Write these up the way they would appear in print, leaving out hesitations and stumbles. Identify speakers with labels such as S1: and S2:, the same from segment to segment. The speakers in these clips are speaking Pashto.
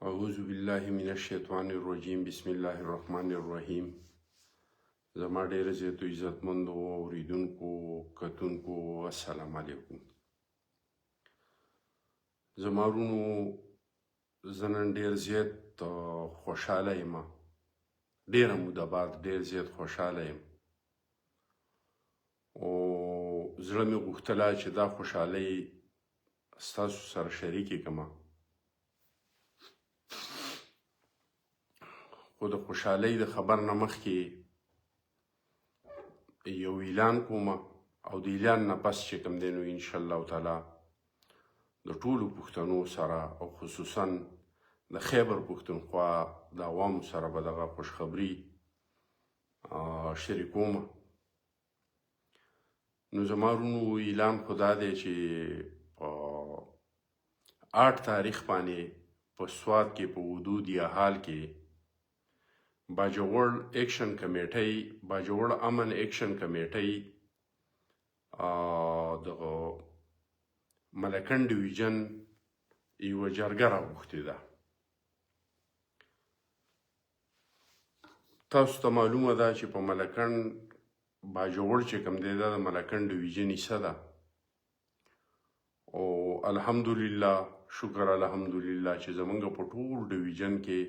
S1: اعوذ بالله من الشیطان الرجیم بسم الله الرحمن الرحیم. زما ډیره زیاتو عزتمندو اوریدونکو کتونکو السلام علیکم. زما ورونو زه نن ډیر زیات خوشحاله یم، ډیره موده بعد ډیر زیات خوشحاله یم او زړه مې غوښتله چې دا خوشحالۍ ستاسو سره شریکې کړم، خو د خوشحالۍ د خبر نه مخکې یو اعلان کوم او د اعلان نه پس چې کوم دی نو انشاءالله تعالی د ټولو پښتنو سره او خصوصا د خیبر پښتونخوا د عوامو سره به دغه خوشخبري شریکوم. نو زما ورونو اعلان خو دا دی چې په 8 تاریخ باندې په سوات کې په حدود یا حال کې باجوړ ایکشن کمیټۍ باجوړ امن ایکشن کمیټۍ د ملکن ډیویژن یوه جرګه راغوښتې ده. تاسو ته معلومه ده چې په ملکن باجوړ چې کوم دی دا د ملکن ډیویژن حصه ده او الحمدلله شکر الحمدلله چې زمونږ په ټول ډیویژن کې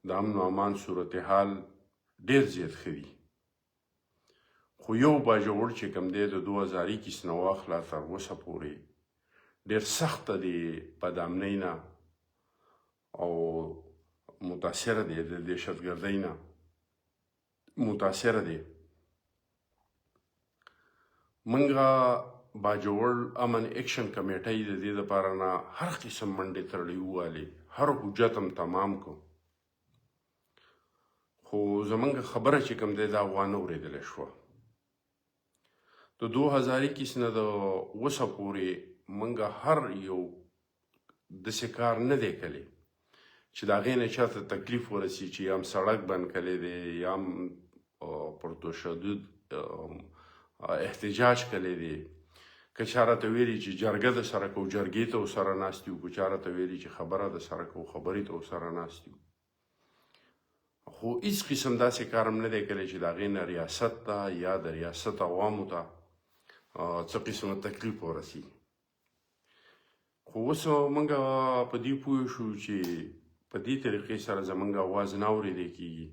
S1: د امن و امان صورتحال ډیر زیات ښه دي. خو یو باجوړ چې کوم دی د 2021 نه واخله تر اوسه پورې ډیر سخته دی، بدامنۍ نه او متاثره دی، د دهشتګردۍ نه متاثره دی. منګه باجوړ امن ایکشن کمیټۍ د دې دپاره نه هر قسم منډې تړلې ووالې، هر حجت هم تمام کو، خو زمونږ خبره چې کوم دی دا وانه اورېدلی شوه. د 2021 نه د اوسه پورې موږ هر یو داسې کار نه دی کړی چې د هغې نه چاته تکلیف ورسي، چې یا هم سړک بند کړی دی یا هم پر تشدد احتجاج کړی دی. که چا راته ویلي چې جرګه د سره کوو جرګې ته ورسره ناست یو، که چا راته ویلي چې خبره د سره کوو خبرې ته ورسره ناست یو، خو هیڅ قسم داسې کار هم نه دی کړی چې د هغې نه ریاست ته یا د ریاست عوامو ته څه قسمه تکلیف ورسي. خو اوس موږ په دې پوه شو چې په دې طریقې سره زموږ اواز نه اورېدی کېږي،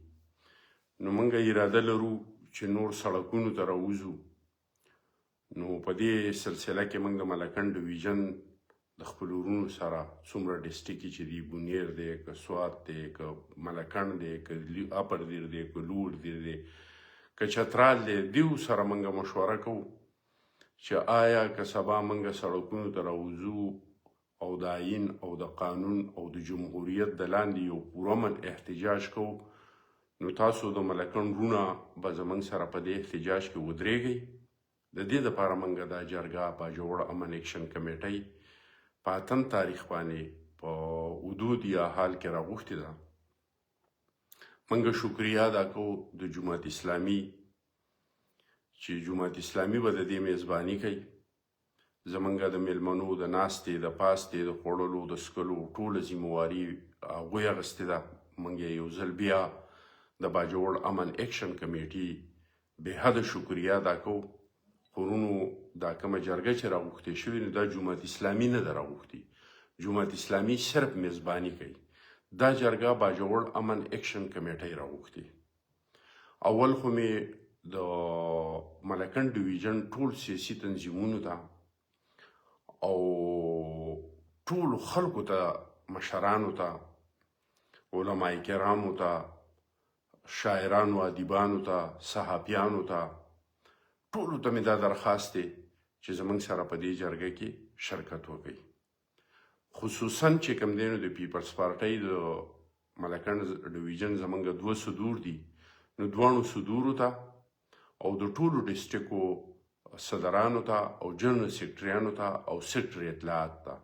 S1: نو موږ اراده لرو چې نور سړکونو ته راوځو. نو په دې سلسله کې موږ د ملکن ډیویژن د خپلو ورونو سره څومره ډسټرکټ چې دي، بونیر دی که سوات دی که ملکن دی که اپر دیر دی که لوړ دیر دی که چترال دی، دیو سره موږ مشوره کوو چې آیا که سبا موږ سړکونو ته راوځو او د آیین او د قانون او د جمهوریت د لاندې یو پرامن احتجاج کوو، نو تاسو د ملکن وروڼه به زموږ سره په دې احتجاج کې ودرېږئ. د دې دپاره موږ دا جرګه باجوړ امن ایکشن کمیټۍ په 8 تاریخ باندې په حدود یا حال کې راغوښتې ده. موږ شکریه ادا کوو د جماعت اسلامي چې جماعت اسلامي به د دې میزباني کوي. زمونږ د میلمنو د ناستې د پاستې د خوړلو د څښلو ټوله ذمهواري هغوی اخیستې ده. موږ یو ځل بیا د باجوړ امن ایکشن کمیټې بېحده شکریه ادا کوو. ورونو دا کومه جرګه چې راغوښتې شوې نو دا جماعت اسلامي نه ده راغوښتې، جماعت اسلامي صرف میزباني کوي. دا جرګه باجوړ امن ایکشن کمیټۍ راغوښتې. اول خو مې د ملکن ډیویژن ټول سیاسي تنظیمونو ته او ټولو خلکو ته، مشرانو ته، علماء کرامو ته، شاعرانو ادیبانو ته، صحافیانو ته، ټولو ته مې دا درخواست دی چې زموږ سره په دې جرګه کې شرکت وکړي. خصوصا چې کوم دی نو د پیپلز پارټۍ د ملکن ډیویژن زموږ 2 صدور دي، نو دواړو صدورو ته او د ټولو ډسټرکو صدرانو ته او جنرال سیکرټریانو ته او سیکرټري اطلاعات ته،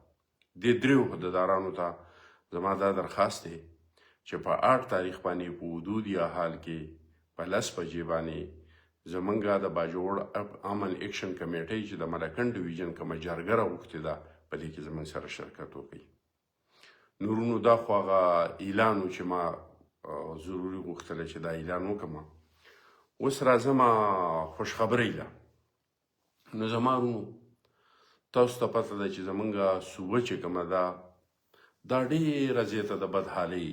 S1: دې دریو عهدهدارانو ته زما دا درخواست دی چې په 8 تاریخ باندې په حدود یا حال کې په 10 بجې باندې زمونږ د باجوړ امن ایکشن کمیټۍ چې د ملکن ډیویژن کومه جرګه راغوښتې ده په دې کې زموږ سره شرکت وکړي. نورونو دا خو هغه اعلان و چې ما ضروري غوښتله چې دا اعلان وکړم. اوس راځم خوشخبرۍ له. نو زما ورونو تاسو ته پته ده چې زمونږ صوبه چې کومه ده دا ډېره زیاته د بدحالۍ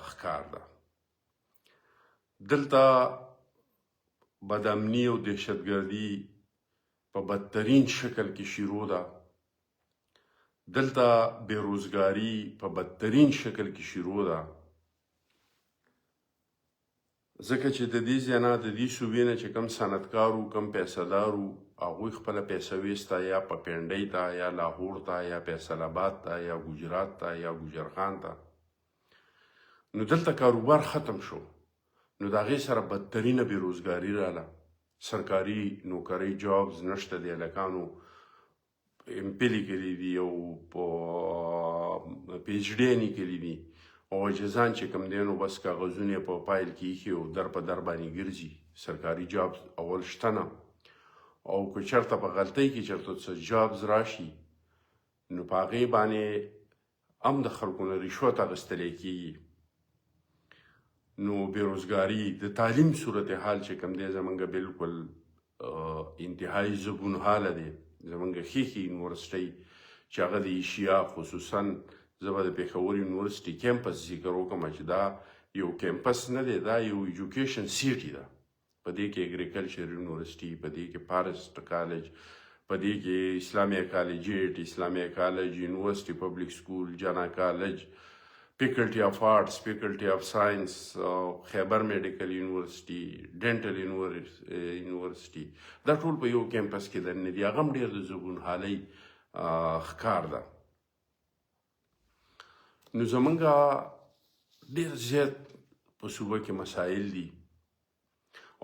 S1: ښکار ده. دلته بدامني او دهشتګردي په بدترین شکل کې شروع ده. دلته بېروزګاري په بدترین شکل کې شروع ده. ځکه چې د دې ځای نه د دې صوبې نه چې کم صنعتکار وو کم پیسهدار وو هغوی خپله پیسه ویسته یا په پنډۍ ته یا لاهور ته یا فیصل آباد ته یا ګجرات ته یا ګوجرخان ته. نو دلته کاروبار ختم شو. نو د هغې سره بدترینه بېروزګاري راله. سرکاري نوکرۍ جابز نشته دی. هلکانو ایم پي لیکلي دي او په پي ایچ ډي یې لیکلي دي او عاجزان چې کوم دی نو بس کاغذونه یې په پایل کې ایښي او در په در باندې ګرځي. سرکاري جابز اول شته نه او که چېرته په غلطۍ کې چېرته څه جابز راشي نو په هغې باندې هم د خلکو نه رشوت اخیستلی کېږي. نو بېروزګاري د تعلیم صورتحال چې کوم دی زمونږ بلکل انتهایي زبونحاله دی. زمونږ ښیښې یونیورسټۍ چې هغه د ایشیا خصوصا زه به د پېښور یونیورسټي کیمپس ذکر وکړم چې دا یو کیمپس نه دی دا یو ایجوکیشن سیټي ده. په دې کې اګریکلچر یونیورسټي، په دې کې فارسټ کالج، په دې کې اسلامیه کالجیټ، اسلامیه کالج، یونیورسټي پبلک سکول، جانا کالج، فیکلټي اف آرټس، فیکلټي اف ساینس، خیبر میډیکل یونیورسټي، ډینټل یونیورسټي دا ټول په یو کیمپس کې دننه دي. هغه هم ډېر د زبونحالۍ ښکار ده. نو زمونږ ډېر زیات په صوبه کې مسایل دي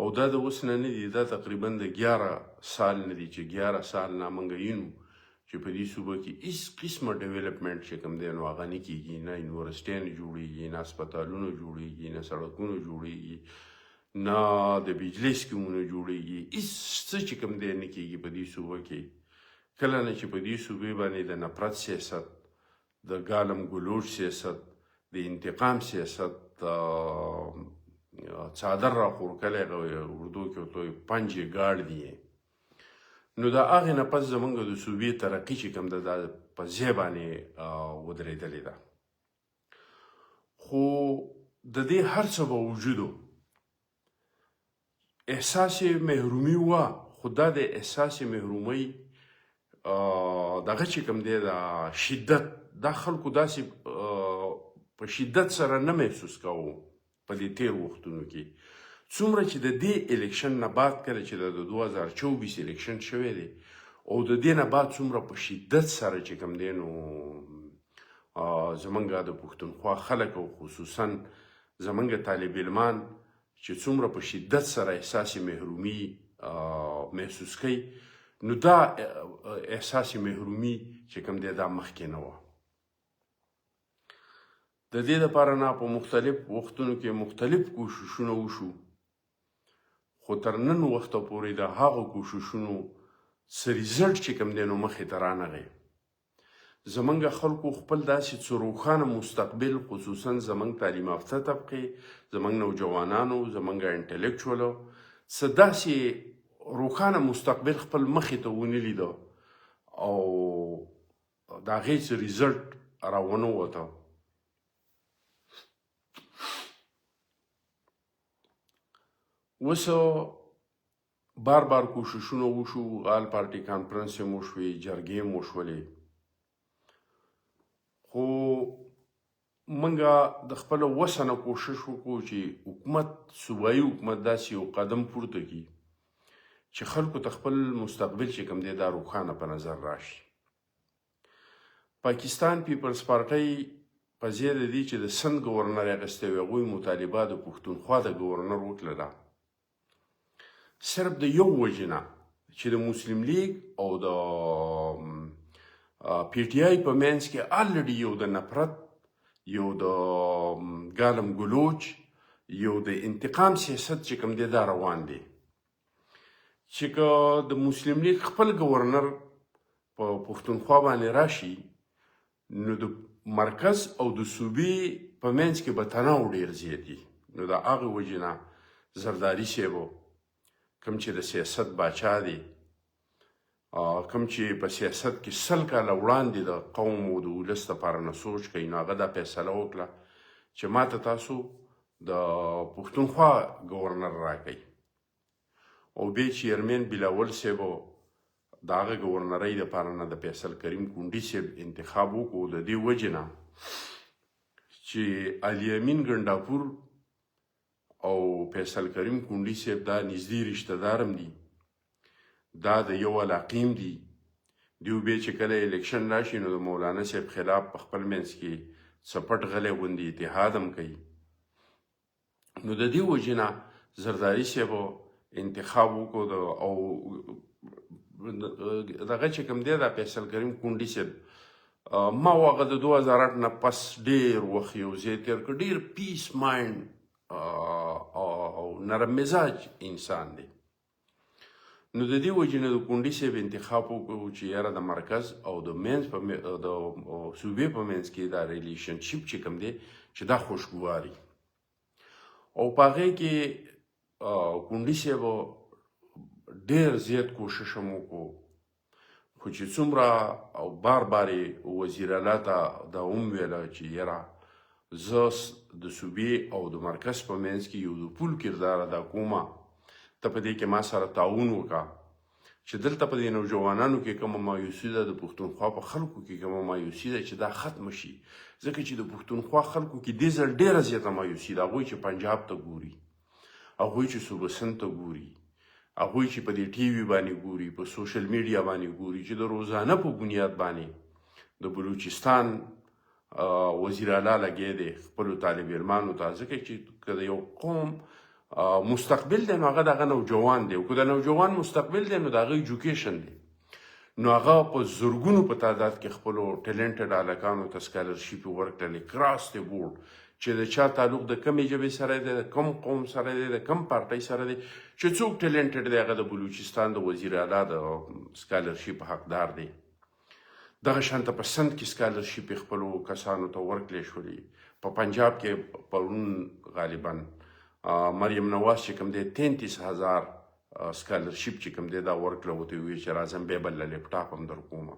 S1: او دا د اوس نه نه دي. دا تقریبا د 11 سال نه دي چې 11 سال نه موږ ینو چې په دې صوبه کې هېڅ قسمه ډیولپمنټ چې کوم دی نو هغه نه کېږي. نه یونیورسټیانې جوړېږي، نه هسپتالونه جوړېږي، نه سړکونه جوړېږي، نه د بجلۍ سکیمونه جوړېږي. هېڅ څه چې کوم دی نه کېږي په دې صوبه کې. کله نه چې په دې صوبې باندې د نفرت سیاست، د ګالم ګلوچ سیاست، د انتقام سیاست څادر راخور کلی اردو کې ورته وایي پنج یې ګاډ دي. نو د هغې نه پس زمونږ د صوبې ترقي چې کوم ده دا په ځای باندې ودرېدلې ده. خو د دې هر څه باوجودو احساس محرومي وه. خو دا د احساس محرومۍ دغه چې کوم دی د شدت دا خلکو داسې په شدت سره نه محسوس کوو په دې تیر وختونو کې. څومره چې د دې الیکشن نه بعد کله چې د 2024 الیکشن شوی دی او د دې نه بعد څومره په شدت سره چې کوم دی نو زمونږ د پښتونخوا خلک او خصوصا زمونږ طالب علمان چې څومره په شدت سره احساس محرومي محسوس کوي نو دا احساس محرومي چې کوم دی دا مخکې نه وه. د دې دپاره نه په مختلف وختونو کې مختلف کوششونه وشو خو تر نن وخته پورې د هغو کوششونو څه ریزلټ چې کوم دی نو مخې ته رانغی. زمونږ خلکو خپل داسې څه روښانه مستقبل خصوصا زمونږ تعلیم یافته طبقې، زمونږ نوجوانانو، زمونږ انټلیکچوالو څه داسې روښانه مستقبل خپل مخې ته ونه لیده او د هغې څه ریزلټ راونه وته. اوس بار بار کوششونه وشو، آل پارټي کانفرنس هم وشوې، جرګې هم وشولې، خو موږ د خپله وسه نه کوشش وکړو چې حکومت صوبایي حکومت داسې یو قدم پورته کړي چې خلکو ته خپل مستقبل چې کوم دی دا روښانه په نظر راشي. پاکستان پیپلز پارټۍ په ځای د دې چې د سند ګورنر اخیستی وي هغوی مطالبه د پښتونخوا د ګورنر وکړله صرف د یو وجې نه چې د مسلم لیگ او د پی ټي آی په منځ کې الریډي یو د نفرت، یو د ګالم ګلوچ، یو د انتقام سیاست چې کوم دی دا روان دی چې که د مسلم لیگ خپل ګورنر په پښتونخوا باندې راشي نو د مرکز او د صوبې په منځ کې به تناو ډېر زیات دي. نو د هغې وجې نه زرداري صاحب کوم چې د سیاست باچا دی، کوم چې په سیاست کې 100 کاله وړاندې د قوم او د ولس دپاره نه سوچ کوي، نو هغه دا فیصله وکړه چې ما ته تاسو د پښتونخوا ګورنر راکوئ. او بیا چیرمن بلاول صاحب د هغه ګورنرۍ دپاره نه د فیصل کریم کونډي صاحب انتخاب وکړو د دې وجې نه چې علي امین ګنډاپور او فیصل کریم کونډي صاحب دا نږدې رشته دارم دي، دا د یو علاقیم دي. دیو بیا چې کله الیکشن راشي نو د مولانا صاحب خلاف په خپل منځ کې څپټ غلی غوندې اتحاد هم کوي. نو د دې وجې نه زرداري صاحب انتخاب وکړو او دغه چې کوم دی دا فیصل کریم کونډي صاحب ما هغه د 2008 نه پس ډېر وخت یو ځای تېر کړ، ډېر پیس مایند او نرم مزاج انسان دی. نو د دې وجې نه د کونډي صاحب انتخاب وکړو چې یاره د مرکز او د منځ د صوبې په منځ کې دا ریلیشنشپ چې کوم دی چې دا خوشګواري او په هغې کې کونډي صاحب ډېر زیات کوشش هم وکړو، خو چې څومره او بار یې وزیر اعلی ته دا ویله چې یاره زه د صوبې او د مرکز په منځ کې یو د پول کردار ادا کومه، ته په دې کې ما سره تعاون وکړه چې دلته په دې نوجوانانو کې کومه مایوسي ده، د پښتونخوا په خلکو کې کومه مایوسي ده چې دا ختمه شي. ځکه چې د پښتونخوا خلکو کې دې ځل ډېره زیاته مایوسي ده. هغوی چې پنجاب ته ګوري، هغوی چې صوبه ته ګوري، هغوی چې په دې ټي وي باندې ګوري، په سوشل میډیا باندې ګوري چې د روزانه په بنیاد باندې د بلوچستان وزیر اعلی لګی دی خپلو طالب علمانو ته. ځکه چې که د یو قوم مستقبل دی نو هغه دغه نوجوان دی، او که د نوجوان مستقبل دی نو د هغه ایجوکیشن دی. نو هغه په زرګونو په تعداد کې خپلو ټیلنټډ هلکانو ته سکالرشیپ ورکړلې کراس دی بورډ، چې د چا تعلق د کمې ژبې سره دی، د کم قوم سره دی، د کم پارټۍ سره دی، چې څوک ټیلنټډ دی هغه د بلوچستان د وزیر اعلی د سکالرشیپ حقدار دی. دغه شانته په سند کې سکالرشیپ خپلو کسانو ته ورکړلی شولې. په پنجاب کې پرون غالبا مریم نواز چې کوم دی 33,000 سکالرشیپ چې کوم دی دا ورکړه، ورته وویل چې راځم بیا بل لیپټاپ هم در کومه.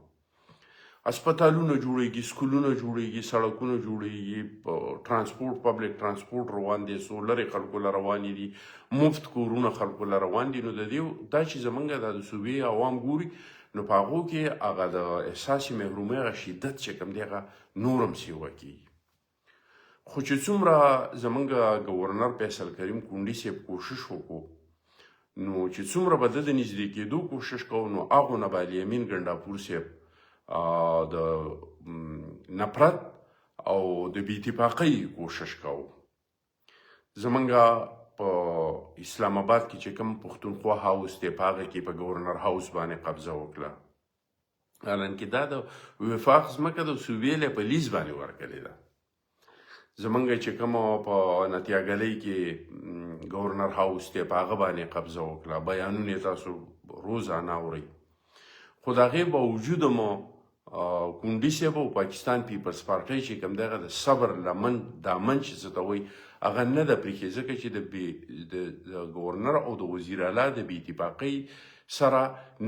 S1: اسپتالونه جوړیږي، سکولونه جوړیږي، سړکونه جوړیږي، ټرانسپورټ پبلک ټرانسپورټ روان دی، څو لرې خلکو له روانې دي، مفت کورونه خلکو له روان دي. نو د دې دا چې زمونږ د صوبې عوام ګوري نو په هغو کې هغه د احساس محرومۍ هغه شدت چې کوم دی هغه نور هم سیوه کېږي. خو چې څومره زمونږ ګورنر فیصل کریم کونډي صاحب کوشش وکړو، نو چې څومره به د نږدې کېدو کوشش کوو، نو هغو نه به علي امین ګنډاپور صاحب د نفرت او د بې اتفاقۍ کوشش کوو. زمونږ په اسلام آباد کې چې کوم پښتونخوا هاوس دی په هغه کې په ګورنر هاوس باندې قبضه وکړه، حالانکې دا د وفاق ځمکه د صوبې په لیز باندې ورکړې ده. زمونږ چې کومه په نتیاګلۍ کې ګورنر هاوس دی په هغه باندې قبضه وکړه. بیانونه یې تاسو روزانه اورئ. خو د هغې باوجود مو کونډي صاحب او پاکستان پیپلز پارټۍ چې کوم دغه د صبر لمن دامن چې څه ته وایي هغه نه ده پرېښې، ځکه چې د ګورنر او د وزیر اعلی د بې اتفاقۍ سره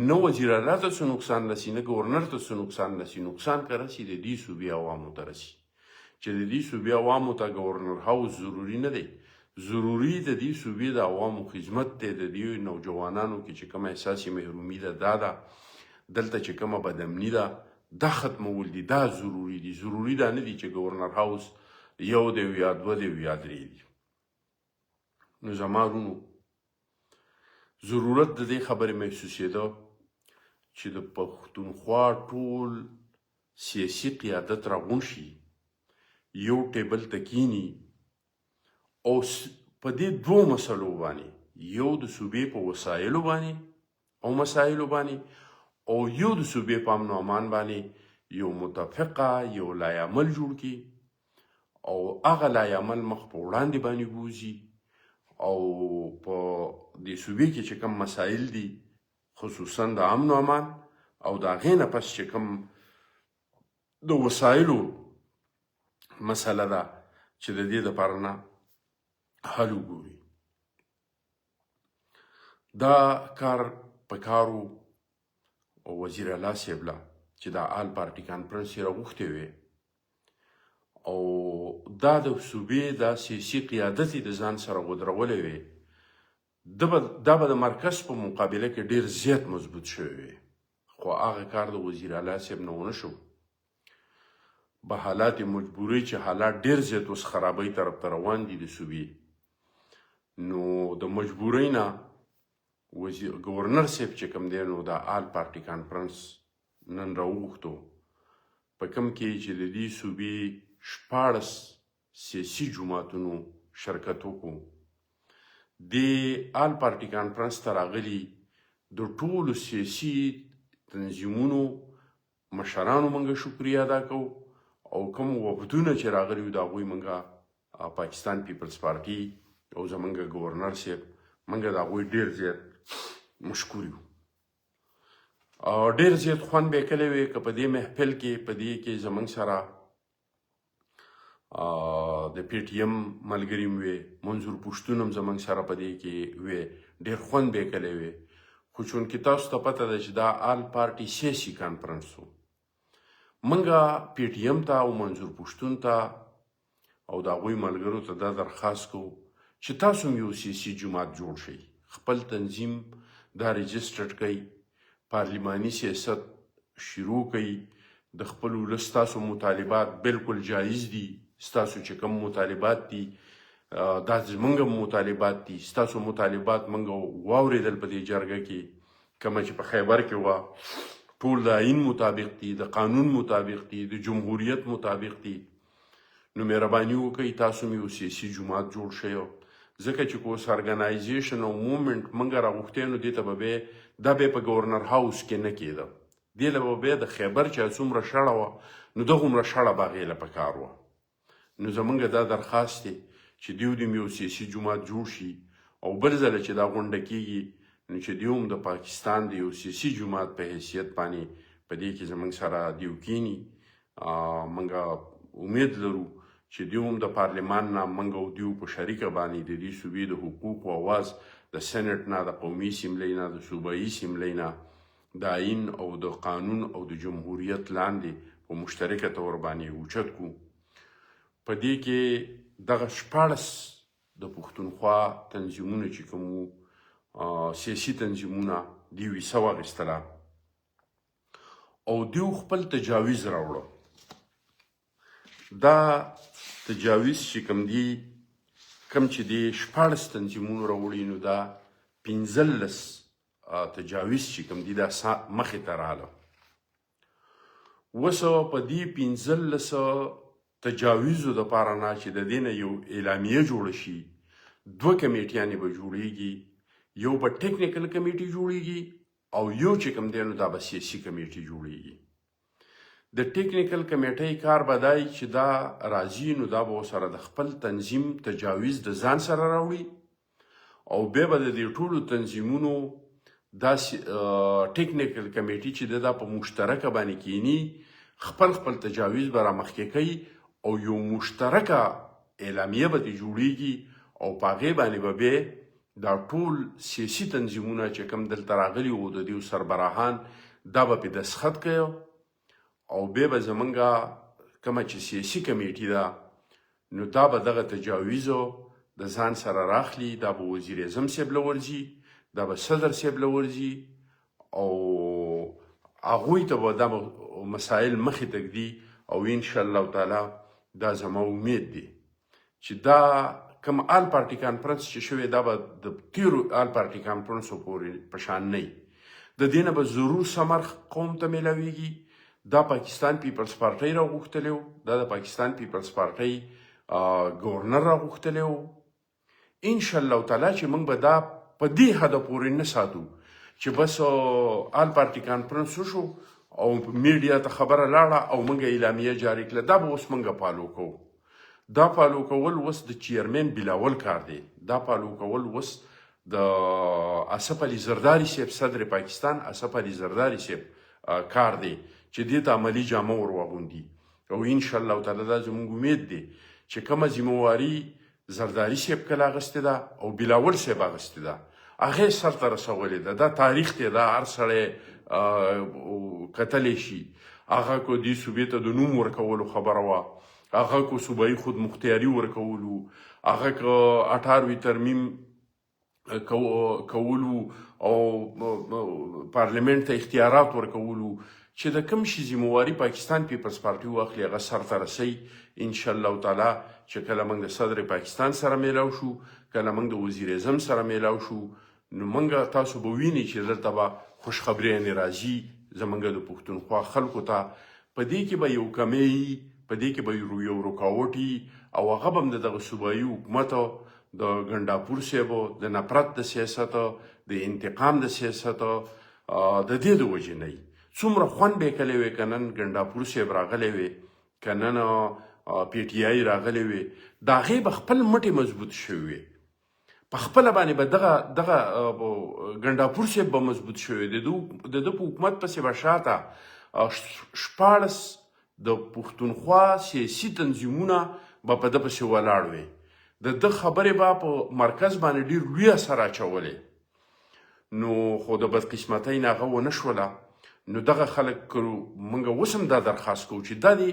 S1: نه وزیر اعلی ته څه نقصان رسي، نه ګورنر ته څه نقصان رسي. نقصان که رسي د دې صوبې عوامو ته رسي، چې د دې صوبې عوامو ته ګورنر هاوس ضروري نه دی. ضروري د دې صوبې د عوامو خدمت دی. د دې نوجوانانو کې چې کومه احساسي محرومي ده دا ده، دلته چې کومه بدامني ده دا ختمول دي، دا ضروري دي. ضروري دا نه دي چې ګورنر هاوس یو دی یا دوه دی یا درې دي. نو زما وروڼو ضرورت د دې خبرې محسوسېده چې د پښتونخوا ټول سیاسي قیادت راغونډ شي، یو ټیبل ته کینی او په دې دوو مسلو باندې، یو د صوبې په وسایلو باندې او مسایلو باندې او یو د صوبې په امن و امان باندې یو متفقه یو لایعمل جوړ کړي او هغه لایعمل مخ په وړاندې باندې بوځي او په دې صوبې کې چې کوم مسایل دي خصوصا د امن و امان او د هغې نه پس چې کوم د وسایلو مسله ده چې د دې دپاره نه حل وګوري. دا کار پکارو او وزیر اعلی صاحب له چې دا آل پارټي کانفرنس یې راغوښتې وې او دا د صوبې دا سیاسي قیادت یې د ځان سره ودرولی وې، دا به د مرکز په مقابله کې ډېر زیات مضبوط شوی وي، خو هغه کار د وزیر اعلی صاحب نه ونه شو. به حالات مجبوري چې حالات ډېر زیات اوس خرابۍ طرف ته روان دي د صوبې، نو د مجبورۍ نه گورنر صاحب چې کوم دی نو د آل پارټي کانفرنس نن راوغوښتو، په کوم کې چې د دې صوبې 14 سیاسي جماعتونو شرکت وکړو. د آل پارټي کانفرنس ته راغلي د ټولو سیاسي تنظیمونو مشرانو موږ شکریه ادا کوو او کوم وفدونه چې راغلي وو د هغوی موږ پاکستان پیپلز پارټي او زموږ گورنر صاحب موږ د هغوی ډېر زیات مشکور یو. ډېر زیات خوند به یې کلی وی که په دې محفل کې په دې کې زموږ سره د پی ټي ایم ملګري م وې، منظور پښتون هم زموږ سره په دې کې وې، ډېر خوند به یې کلی وی. خو چونکې تاسو ته پته ده چې دا آل پارټي سیاسي کانفرنس و، موږ پی ټي ایم ته او منظور پښتون ته او د هغوی ملګرو ته دا درخواست کوو چې تاسو هم یو سیاسي جماعت جوړ شئ، خپل تنظیم دا رجسټرډ کړئ، پارلماني سیاست شروع کړئ، د خپل ولس ستاسو مطالبات بالکل جایز دي، ستاسو چې کوم مطالبات دي دا زموږ مطالبات دي، ستاسو مطالبات موږ واورېدل په دې جرګه کې، کومه چې په خیبر کې وه ټول د آیین مطابق دي، د قانون مطابق دي، د جمهوریت مطابق دي. نو مهرباني وکړئ تاسو هم یو سیاسي جماعت جوړ شئ، ځکه چې که اوس ارګنایزیشن او مومنټ موږ راغوښتی نو دې ته به دا به په ګورنر هاوس کې نه کېده، دې له به بیا د خیبر چې څومره شړه وه نو دغومره شړه به هغې له پکار وه. نو زموږ دا درخواست دی چې دیو دې یو سیاسي جماعت جوړ شي او بل ځله چې دا غونډه کېږي نو چې دیو هم د پاکستان د یو سیاسي جماعت په حیثیت باندې په دې کې زموږ سره دیو کینی. موږ امید لرو چې دیو هم د پارلمان نه موږ او دیو په شریکه باندې د دې صوبې د حقوقو اواز د سینټ نه، د قومي اسمبلۍ نه، د صوبایي اسمبلۍ نه د آیین او د قانون او د جمهوریت لاندې په مشترکه طور باندې اوچت کړو. په دې کې دغه 14 د پښتونخوا تنظیمونه چې کوم سیاسي تنظیمونه دیو حصه واخیستله او دیو خپل تجاویز راوړه. دا تجاویز چې کوم دی کوم چې دی 14 تنظیمونو راوړي نو دا 15 تجاویز چې کوم دی دا مخې ته راغله. اوس په دې 15 تجاویزو دپاره نه چې د دې نه یو اعلامیه جوړه شي، 2 کمیټیانې به جوړیږي، یو به ټیکنیکل کمیټي جوړیږي او یو چې کوم دی نو دا به سیاسي کمیټي جوړیږي. د ټیکنیکل کمیټۍ کار به دی چې دا راځي نو دا به ورسره د خپل تنظیم تجاویز د ځان سره راوړي او بیا به د دې ټولو تنظیمونو دا ټیکنیکل کمیټي چې دا په مشترکه باندې کینی خپل تجاویز به رامخکې کوي او یو مشترکه اعلامیه به دې جوړیږي او په هغې باندې به بیا دا ټول سیاسي تنظیمونه چې کوم دلته راغلي وو د دې سربراهان دا به پرې دستخط کوي او بیا به زمونږ کومه چې سیاسي کمیټي ده نو دا به دغه تجاویزو د ځان سره راخلي، دا به وزیر اعظم صاحب له ورځي، دا به صدر صاحب له ورځي او هغوی ته به دا مسایل مخې ته ږدي او انشاءالله تعالی دا زما امید دی چې دا کوم آل پارټي کانفرنس چې شوی دا به د تیرو آل پارټي کانفرنسو پورې په شان نه وي، د دې نه به ضرور ثمر قوم ته میلاویږي. دا پاکستان پیپلز پارټۍ راغوښتلی و، دا د پاکستان پیپلز پارټۍ ګورنر راغوښتلی و. انشاءالله تعالی چې موږ به دا په دې حده پورې نه ساتو چې بس آل پارټي کانفرنس وشو او میډیا ته خبره لاړه او موږ اعلامیه جاري کړه، دا به اوس موږ فالو کوو. دا فالو کول اوس د چیرمن بلاول کار دی، دا فالو کول اوس د اسف علي زرداري صاحب صدر پاکستان اسف علي زرداري صاحب کار دی چې دې ته عملي جامه ور واغوندي او انشاءالله تعالی دا زموږ امید دی چې کومه ذمهواري زرداري صاحب کله اخیستې ده او بلاول صاحب اخیستې ده هغې سرته رسولې ده. دا تاریخ دی، دا هر سړی کتلی شي. هغه کو دې صوبې ته د نوم ورکولو خبره وه، هغه کو صوبایي خودمختیاري ورکولو، هغه که 18 ترمیم کولو او پارلیمنت ته اختیارات ورکولو، چې د کوم شي ذمهواري پاکستان پیپلز پارټي واخلي هغه سرته رسوي انشاءالله تعالی. چې کله موږ د صدر پاکستان سره میلاو شو، کله موږ د وزیر اعظم سره میلاو شو، نو موږ تاسو به وینئ چې دلته به خوشخبریانې راځي زموږ د پښتونخوا خلکو ته. په دې کې به یو کمی وي، په دې کې به یو رکاوټ وي، او هغه به هم د دغه صوبایي حکومت د ګنډاپور صاحبو د نفرت د سیاست، د انتقام د سیاست د دې د وجې نه وي. څومره خوند به یې کلی وی که نن ګنډاپور صاحب راغلی وی، که نن پی ټي آی راغلی وی، د هغې به خپل مټې مضبوط شوي وي، په خپله باندې به دغه ګنډاپور صاحب به مضبوط شوی. د ده په حکومت پسې به شاته 14 د پښتونخوا سیاسي تنظیمونه به په ده پسې ولاړ وي. د ده خبرې به په مرکز باندې ډېر لوی اثر اچولې. نو خو د بدقسمتۍ نه هغه ونه شوله. نو دغه خلک موږ اوس هم دا درخواست کوو چې دا دې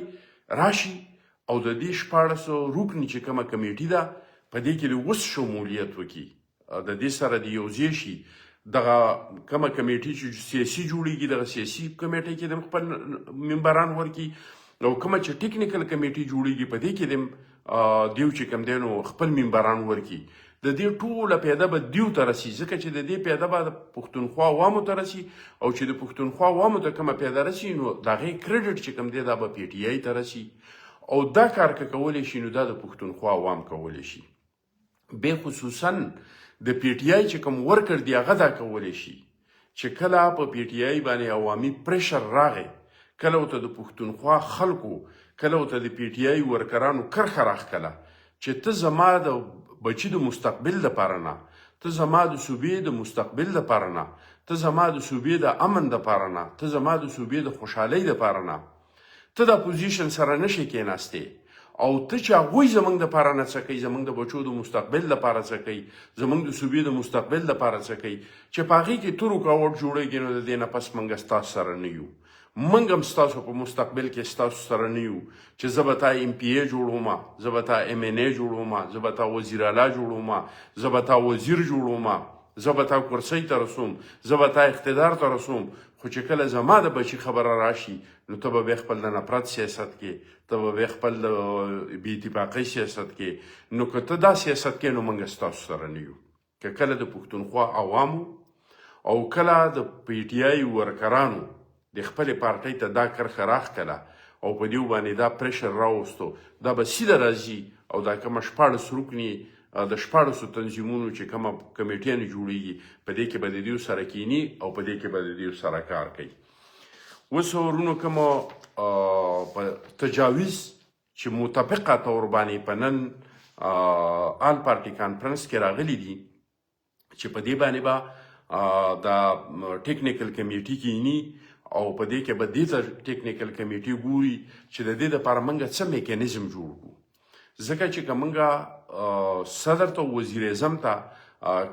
S1: راشي او د دې 14 رکنې چې کومه کمیټي ده په دې کې د اوس شمولیت وکړي، د دې سره د یو ځای شي. دغه کومه کمیټي چې سیاسي جوړیږي، دغه سیاسي کمیټۍ کې د خپل ممبران ورکړي، او کومه چې ټیکنیکل کمیټي جوړیږي په دې کې د دیو چې کوم دی نو خپل ممبران ورکړي. د دې ټوله پیده به دیو ته رسي، ځکه چې د دې پیده به د پښتونخوا عوامو ته رسي، او چې د پښتونخوا عوامو ته کومه پیده رسي نو د هغې کریډټ چې کوم دی دا به پی ټي آی ته رسي، او دا کار که کولی شي نو دا د پښتونخوا عوام کولی شي. به خصوصا د پی ټي آی چې کوم ورکر دی هغه دا کولی شي چې کله په پی ټي آی باندې عوامي پریشر راغی، کله ورته د پښتونخوا خلکو، کله ورته د پی ټي آی ورکرانو کرښه راښکله چې ته زما د بچي د مستقبل دپاره نه، ته زما د صوبې د مستقبل دپاره نه، ته زما د صوبې د امن دپاره نه، ته زما د صوبې د خوشحالۍ دپاره نه، ته د اپوزیشن سره نشي کېناستې، او ته چې هغوی زموږ دپاره نه څه کوي، زموږ د بچو د مستقبل دپاره څه کوي، زموږ د صوبې د مستقبل دپاره څه کوي، چې په هغې کې ته رکاوټ جوړېږي، نو د دې نه پس موږ ستاسو سره نه یو. موږ هم ستاسو په مستقبل کې ستاسو سره نه یو چې زه به تا ایم پی ای جوړوم، زه به تا ایم این ای جوړوم، زه به تا وزیر اعلی جوړوم، زه به تا وزیر جوړوم، زه به تا کرسۍ ته رسوم، زه به تا اقتدار ته رسوم. خو چې کله زما د بچي خبره راشي نو ته به بیا خپل د نفرت سیاست کې، ته به بیا خپل د بې اتفاقۍ سیاست کې. نو که ته دا سیاست کې نو موږ ستاسو سره نه یو. که کله د پښتونخوا عوامو او کله د پی ټي آی ورکرانو د خپلې پارټۍ ته دا کرښه راښکله او په دیو باندې دا پریشر راوستو، دا به سیده راځي او دا کومه 14 رکنې د 14 تنظیمونو چې کومه کمیټیانې جوړیږي په دې کې به د دیو سره کینی او په دې کې به د دیو سره کار کوي. اوس ورونو کومه تجاویز چې متفقه طور باندې په نن آل پارټي کانفرنس کې راغلی دي چې په دې باندې به دا ټیکنیکل کمیټي کینی او په دې کې به دې ته ټیکنیکل کمیټي ګوري چې د دې دپاره موږ څه میکانیزم جوړ کړو. ځکه چې که موږ صدر ته وزیر اعظم ته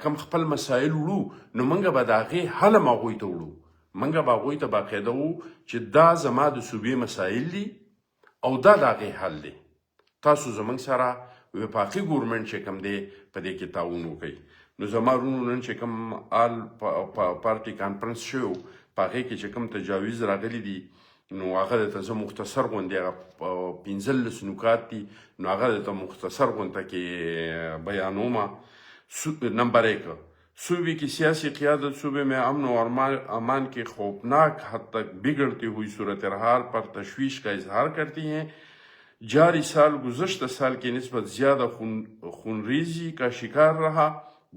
S1: کم خپل مسایل وړو نو موږ به د هغې حل هم هغوی ته وړو، موږ به هغوی ته باقاعده وو چې دا زما د صوبې مسایل دي او دا د هغې حل دی. تاسو زموږ سره وفاقي ګورمنټ چې کوم دی په دې کې تعاون وکړئ. نو زما ورونو نن چې کوم آل پارټي کانفرنس شوی په هغې کې چې کوم تجاویز راغلي دي نو هغه درته زه مختصر غوندې هغه 15 نکات دي، نو هغه درته مختصر غونده کې بیانوم. نمبر 1، صوبے کی سیاسی قیادت صوبے میں امن و امان کی خوفناک حد تک بگڑتی ہوئی صورتحال پر تشویش کا اظہار کرتی ہیں. جاری سال گزشتہ سال کی نسبت زیادہ خونریزی کا شکار رہا.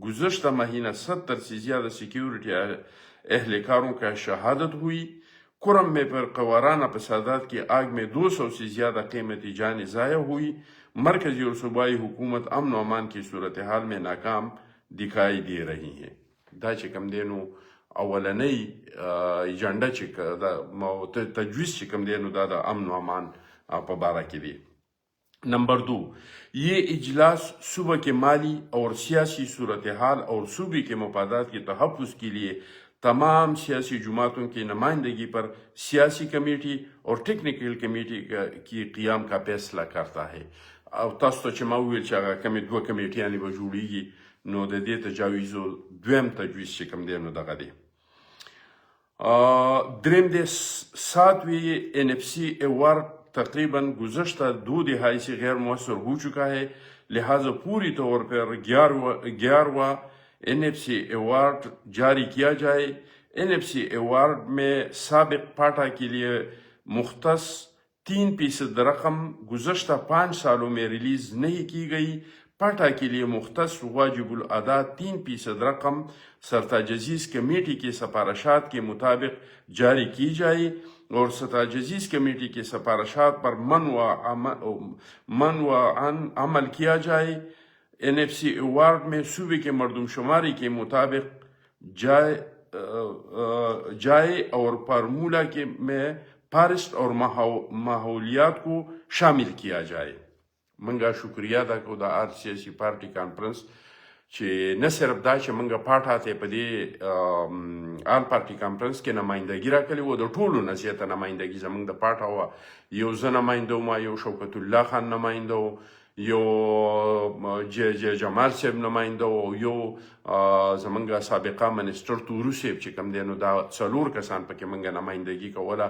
S1: گزشتہ مہینہ 70 سے زیادہ سیکیورٹی اہلکاروں کا شہادت ہوئی. کرم میں پرقوارانہ فسادات کی آگ میں 200 سے زیادہ قیمتی جانیں ضائع ہوئی. مرکزی اور صوبائی حکومت امن و امان کی صورتحال میں ناکام دکھائی دے رہی ہیں. دا چې کوم دی نو اولنۍ ایجنډه چې د تجویز چې کوم دی نو دا د امن و امان په باره کې دی. نمبر 2، یہ اجلاس صوبہ کے مالی اور سیاسی صورتحال اور صوبے کے مفادات کے تحفظ کے لیے تمام سیاسی جماعتوں کی نمائندگی پر سیاسی کمیٹی اور ٹیکنیکل کمیٹی کی قیام کا فیصلہ کرتا ہے. او تاسو ته چې ما وویل چې هغه کمې 2 کمیټیانې به جوړیږي نو د دې تجاویزو دویم تجویز چې کوم دی نو دغه دی. دریم دی 7ویں NFC ایوارڈ تقریباً گزشتہ 2 دہائی سے غیر مؤثر ہو چکا ہے، لہٰذا پوری طور پر 11واں NFC ایوارڈ جاری کیا جائے. NFC ایوارڈ میں سابق پاٹا کے لیے مختص 3% رقم گزشتہ 5 سالوں میں ریلیز نہیں کی گئی. پاٹا کے لیے مختص واجب الادا 3% رقم سرتاجزیز کمیٹی کے سفارشات کے مطابق جاری کی جائے اور سرتاجزیز کمیٹی کے سفارشات پر من و عمل کیا جائے. NFC ایوارڈ میں صوبے کے مردم شماری کے مطابق جائے اور فارمولہ میں فارسٹ اور ماحولیات کو شامل کیا جائے. منگا شکریہ دا کو دا هر سیاسي پارټي کانفرنس چې نه صرف دا چې منګه پاټه ته په دې آل پارټي کانفرنس کې نمایندګي راکړې وه، د ټولو نه زیاته نمایندګي زموږ د پاټه وه. یو زه نماینده وم، یو شوکت الله خان نماینده و، یو جمال صاحب نماینده و، یو زمونږ سابقه منسټر تورو صاحب چې کوم دی نو دا 4 کسان پکې موږ نمایندګي کوله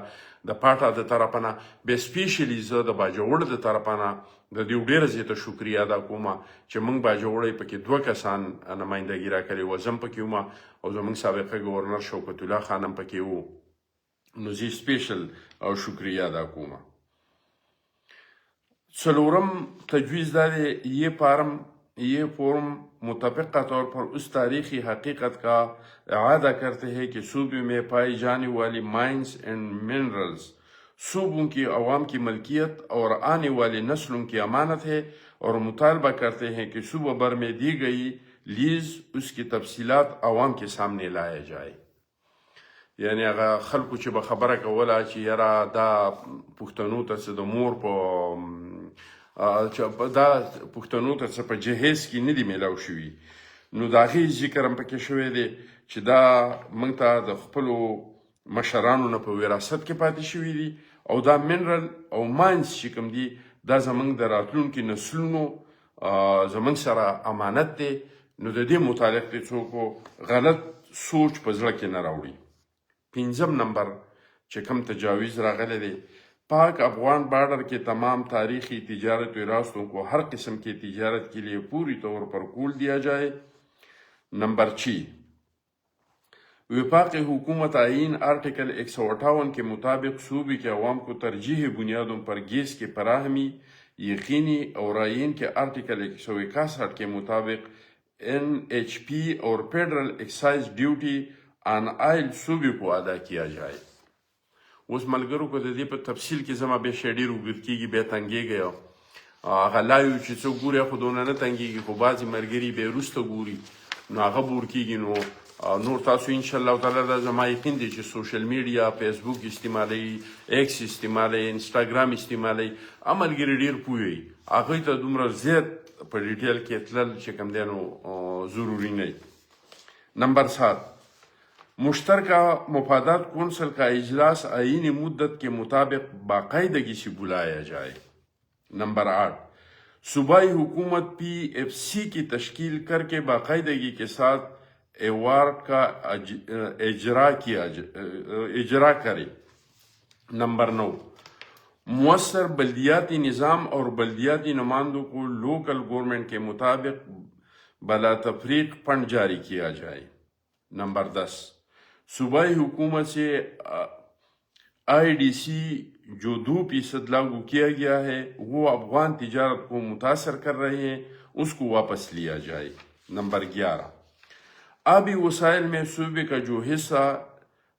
S1: د پاټه د طرفه نه. بیا سپیشلی زه د باجوړ د طرفه نه د دې ډېره زیاته شکریه ادا کوم چې موږ باجوړی پکې 2 کسان نمایندګي راکړې وه، زه هم پکې وم او زموږ سابقه گورنر شوکت الله خان هم پکې و. نو زه سپیشل او شکریہ ادا کوم. 4م تجویز دا ہے یہ فورم متفقہ طور پر اس تاریخی حقیقت کا اعادہ کرتے ہیں کہ صوبے میں پائی جانے والی مائنز اینڈ منرلز صوبوں کی عوام کی ملکیت اور آنے والی نسلوں کی امانت ہے، اور مطالبہ کرتے ہیں کہ صوبہ بھر میں دی گئی لیز اس کی تفصیلات عوام کے سامنے لایا جائے. یعنی هغه خلکو چې به خبره کوله چې یاره دا پښتنو ته څه د مور دا پښتنو ته څه په جهیز کې نه دي میلاو شوي، نو د هغې ذکر هم پکې شوی دی چې دا موږ ته د خپلو مشرانو نه په وراثت کې پاتې شوي دي، او دا منرل او ماینز چې کوم دي دا زموږ د راتلونکي نسلونو زموږ سره امانت دی. نو د دې متعلق دې څوک غلط سوچ په زړه کې نه راوړي. 5م نمبر چې کوم تجاویز راغلی دی، پاک افغان بارڈر کے تمام تاریخی تجارتی راستوں کو ہر قسم کی تجارت کے لیے پوری طور پر کھول دیا جائے. نمبر 6، وفاقی حکومت آئین آرٹیکل 158 کے مطابق صوبے کے عوام کو ترجیحی بنیادوں پر گیس کی فراہمی یقینی، اور آئین کے آرٹیکل 161 کے مطابق NHP اور فیڈرل ایکسائز ڈیوٹی آن آئل صوبے کو ادا کیا جائے. اوس ملګرو کو د دې په تفصیل کې زما بیا شی ډېر اوږد کېږي، بیا تنګېږي. هغه لایو چې څوک ګوري خو دونه نه تنګېږي، خو بعضې ملګري بیا وروسته ګوري نو هغه بور کېږي. نو نور تاسو انشاءالله تعالی دا زما یقین دی چې سوشل میډیا، فیسبوک استعمالوي، ایکس استعمالوي، انسټاګرام استعمالوي، هغه ملګري ډېر پوهوي، هغوی ته دومره زیات په ډیټیل کې تلل چې کوم دی نو ضروري نه. نمبر 7، مشترکہ مفادات کونسل کا اجلاس آئینی مدت کے مطابق باقاعدگی سے بلایا جائے. نمبر 8، صوبائی حکومت PFC کی تشکیل کر کے باقاعدگی کے ساتھ ایوارڈ کا اجرا کرے. نمبر 9، مؤثر بلدیاتی نظام اور بلدیاتی نمائندوں کو لوکل گورنمنٹ کے مطابق بلا تفریق فنڈ جاری کیا جائے. نمبر 10، صوبائی حکومت سے IDC جو 2% لاگو کیا گیا ہے وہ افغان تجارت کو متاثر کر رہے ہیں، اس کو واپس لیا جائے. نمبر 11، آبی وسائل میں صوبے کا جو حصہ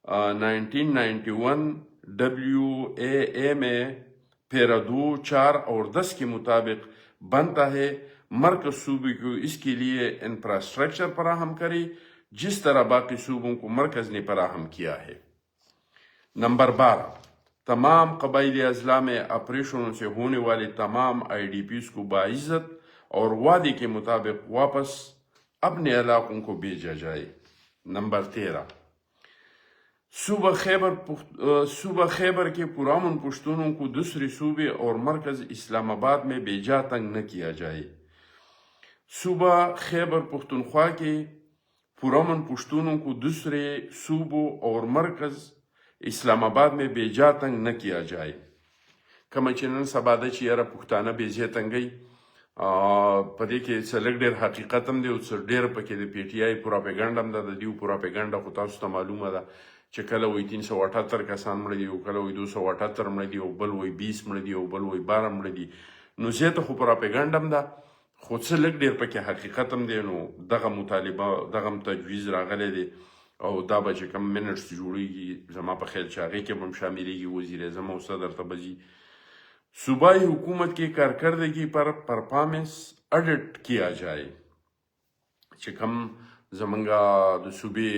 S1: 1991 WAA میں پیرا 2, 4 اور 10 کے مطابق بنتا ہے، مرکز صوبے کو اس کے لیے انفراسٹرکچر فراہم کرے जिस तरह बाकी सूबों को मरकज़ ने फराहम किया है। नंबर 12, तमाम कबाइली अजला में ऑपरेशनों से होने वाले तमाम IDPs को बाइज्जत और वादे के मुताबिक वापस अपने इलाकों को भेजा जाए। नंबर 13, सूबा खैबर के पुरामन पुश्तूनों को दूसरे सूबे और मरकज़ इस्लामाबाद में बेजा तंग न किया जाए। सूबा खैबर पख्तूनख्वा के पुरामन पुश्तूनों को दूसरे सूबों और मरकज़ इस्लामाबाद में बेजा तंग न किया जाए। कम چې نن سبا ده چې یاره پښتانه بېځې تنګئ په دې کې څه لږ ډېر حقیقت هم دی او څه ډېر پکې د PTI پروپاګانډ هم ده. د دیو پروپاګانډه خو تاسو ته معلومه ده چې کله وایي 378 کسان مړه دي او کله وایي 278 مړه دي او بل وایي 20 مړه دي او بل وایي 12 مړه دي. نو زیاته خو پروپاګانډ هم ده خو څه لږ ډېر پکې حقیقت هم دی. نو دغه مطالبه دغه تجویز راغلی دی او دا به چې کوم منټس جوړیږي زما په خیال چې هغې کې به هم شاملېږي وزیر اعظم او صدر ته به ځي. सूबाई हुकूमत की कारकर्दगी पर परफॉर्मेंस ऑडिट किया जाए چې کوم زمونږه د صوبې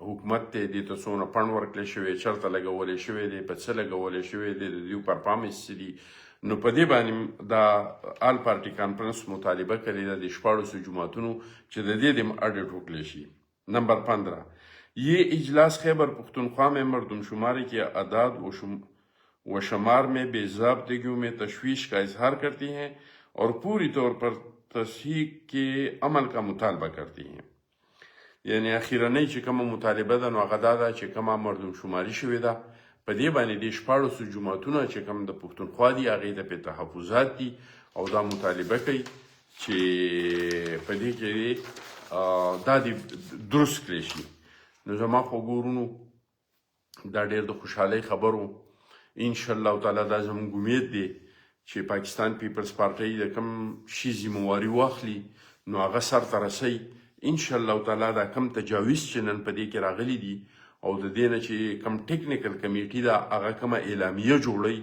S1: حکومت ته دې ته څونه فنډ ورکړی شوی چېرته لګولی شوی دی په څه لګولی شوی دی د دوی پرفارمنس څه دي. نو په دې باندې دا آل پارټي کانفرنس مطالبه کړې ده د 14 جماعتونو چې د دې د آډیټ وکړی شي. نمبر 15، ये इजलास खैबर पख्तूनख्वा में मरदमशुमारी के अदाद व शुमार में बेज़ाब्तगियों में तशवीश का इजहार करती हैं और पूरी तौर पर तस्हीह के अमल का मुतालबा करती हैं. यानी अखीरنۍ چې کومه مطالبه ده نو هغه دا ده چې کومه مردمشماري شوې ده په دې باندې د 14 جماعتونه چې کوم د پښتونخوا دي هغې ته پې تحفظات دي او دا مطالبه کوي چې په دې کې دا دې درست کړی شي. نو زما خوږو ورونو دا ډېر د خوشحالۍ خبر و. انشاءالله تعالی دا زموږ امید دی چې پاکستان پیپلز پارټۍ د کوم شي ذمواري واخلي نو هغه سرته رسوي. انشاءالله تعالی دا کم تجاویز چې نن په دې کې راغلي دي او د دې نه چې کم ټیکنیکل کمیټي ده هغه کومه اعلامیه جوړوي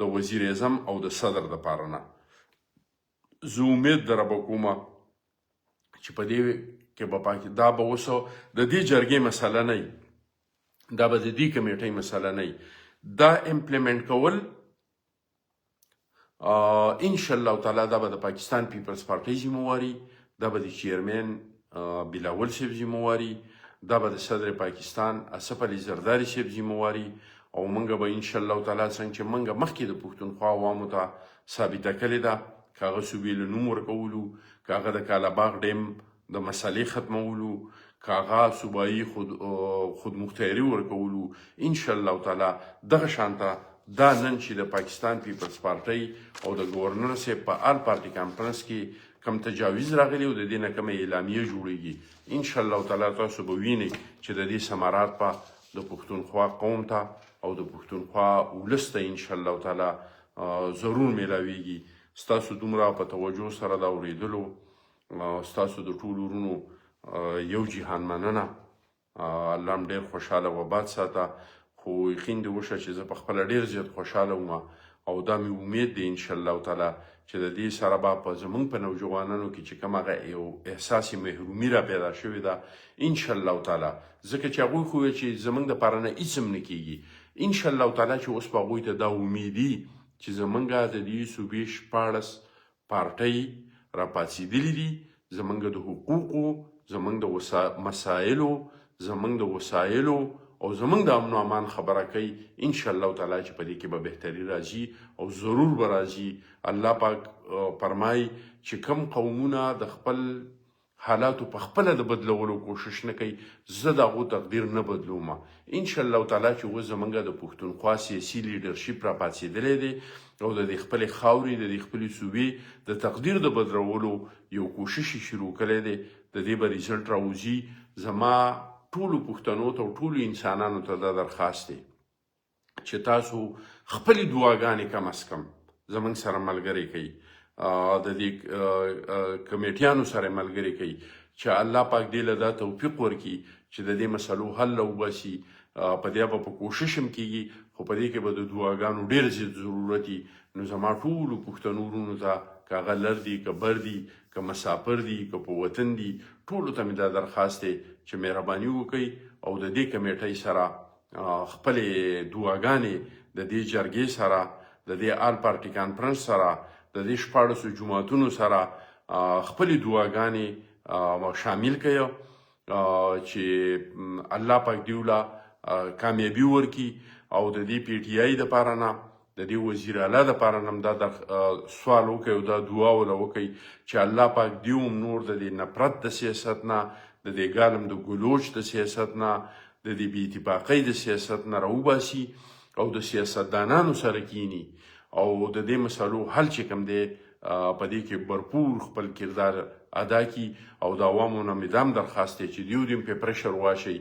S1: د وزیر اعظم او د صدر دپاره نه. زه امید دره به کومه چې په دې کې به دا به اوس د دې جرګې مسله نه وي، دا به د دې کمیټۍ مسله نه وي. دا امپلیمنٹ کول انشاءالله تعالی دا به د پاکستان پیپلز پارټۍ ذمواري، دا به د چیرمین بلاول صاحب ذمواري، دا به د صدر پاکستان اسف علي زرداري صاحب ذمواري او موږ به انشاءالله تعالی څنګه چې موږ مخکې د پښتونخوا عوامو ته ثابته کړې ده که هغه صوبې له نوم ورکولو، که هغه د کالاباغ ډیم د مسالې ختمولو، که هغه صوبایي خودمختاري ورکولو، انشاءالله تعالی دغه شانته دا نن چې د پاکستان پیپلز پارټۍ او د گورنر صاحب په آل پارټي کانفرنس کې کم تجاویز راغلی او د دې نه کومه اعلامیه جوړیږي انشاءالله تعالی تاسو به وینئ چې د دې ثمرات به د پښتونخوا قوم ته او د پښتونخوا ولس ته انشاءالله تعالی ضرور میلاویږي. ستاسو دومره په توجه سره دا اورېدلو ستاسو د ټولو ورونو یو جهان مننه. الله هم ډېر خوشحاله و باد ساته. خو یقین دې وشه چې زه په خپله ډېر زیات خوشحاله وم او دا مې امید دی انشاءالله تعالی چې د دې سره به په زموږ په نوجوانانو کې چې کوم هغه یو احساس محرومي را پیدا شوې ده انشاءالله تعالی ځکه چې هغوی خو چې زموږ دپاره نه هېڅ هم نه کېږي انشاءالله تعالی چې اوس په هغوی ته دا امیدي چې زموږ د دې صوبې 14 پارټۍ راپاڅېدلي دي، زموږ د حقوقو، زموږ د مسایلو، زموږ د وسایلو او زموږ د امن و امان خبره کوي انشاءالله تعالی چې په دې کې به بهتري راځي او ضرور به راځي. الله پاک فرمایي چې کم قومونه د خپل حالاتو په خپله د بدلولو کوشش نه کوي زه د هغو تقدیر نه بدلوم انشاءالله تعالی چې اوس زموږ د پښتونخوا سیاسي لیډرشپ راپاڅېدلی دی او د دې خپلې خاورې د دې خپلې صوبې د تقدیر د بدلولو یو کوشش یې شروع کړی دی. د دې به ریزلټ راوځي. زما ټولو پښتنو ته او ټولو انسانانو ته دا درخواست دی چې تاسو خپلې دعاګانې کم از کم زموږ سره ملګرې کوئ، د دې کمیټیانو سره ملګرې کوي چې الله پاک دې له دا توفیق ورکړي چې د دې مسلو حل وباسي. په دې به په کوشش هم کېږي خو په دې کې به د دعاګانو ډېر زیات ضرورت وي. نو زما ټولو پښتنو وروڼو ته که هغه لر دي که بر دي که مسافر دي که په وطن دي ټولو ته مې دا درخواست دی چې مهرباني وکړئ او د دې کمیټۍ سره خپلې دعاګانې د دې جرګې سره د دې آل پارټي کانفرنس سره د دې 14 جماعتونو سره خپلې دعاګانې شامل کړئ چې الله پاک دیوله کامیابي ورکړي او د دې پی ټی آی دپاره نه د دې وزیر اعلی دپاره نه دا سوال وکړئ او دا دعا وله وکړئ چې الله پاک دیو نور د دې نفرت د سیاست نه د دې ګالم د ګلوچ د سیاست نه د دې بې اتفاقۍ د سیاست نه راوباسي او د سیاستدانانو سره کینی او د دې مسلو حل چې کوم دی په دې کې برپور خپل کردار ادا کی او د عوامو نه مې دام درخواست دی چې دیو دې په پرشر واچي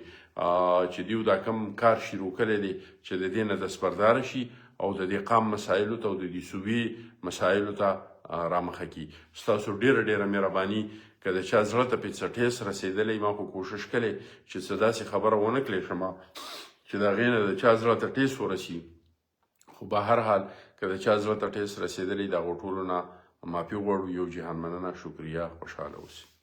S1: چې دیو دا کم کار شروع کړی دی چې د دې نه دستبرداره شي او د دې قام مسایلو ته او د دې صوبې مسایلو ته رامخه کړي. ستاسو ډېره ډېره مهرباني که د چا زړه ته پې څه ټیس رسېدلی ما خو کوشش کړی چې څه داسې خبره ونه کړې شمه چې د هغې نه د چا زړه ته ټیس ورسي، خو به هر حال که د چا زړه ته ټیس رسېدلی د هغو ټولو نه معافي غواړو. یو جهان مننه، شکریه، خوشحاله اوسئ.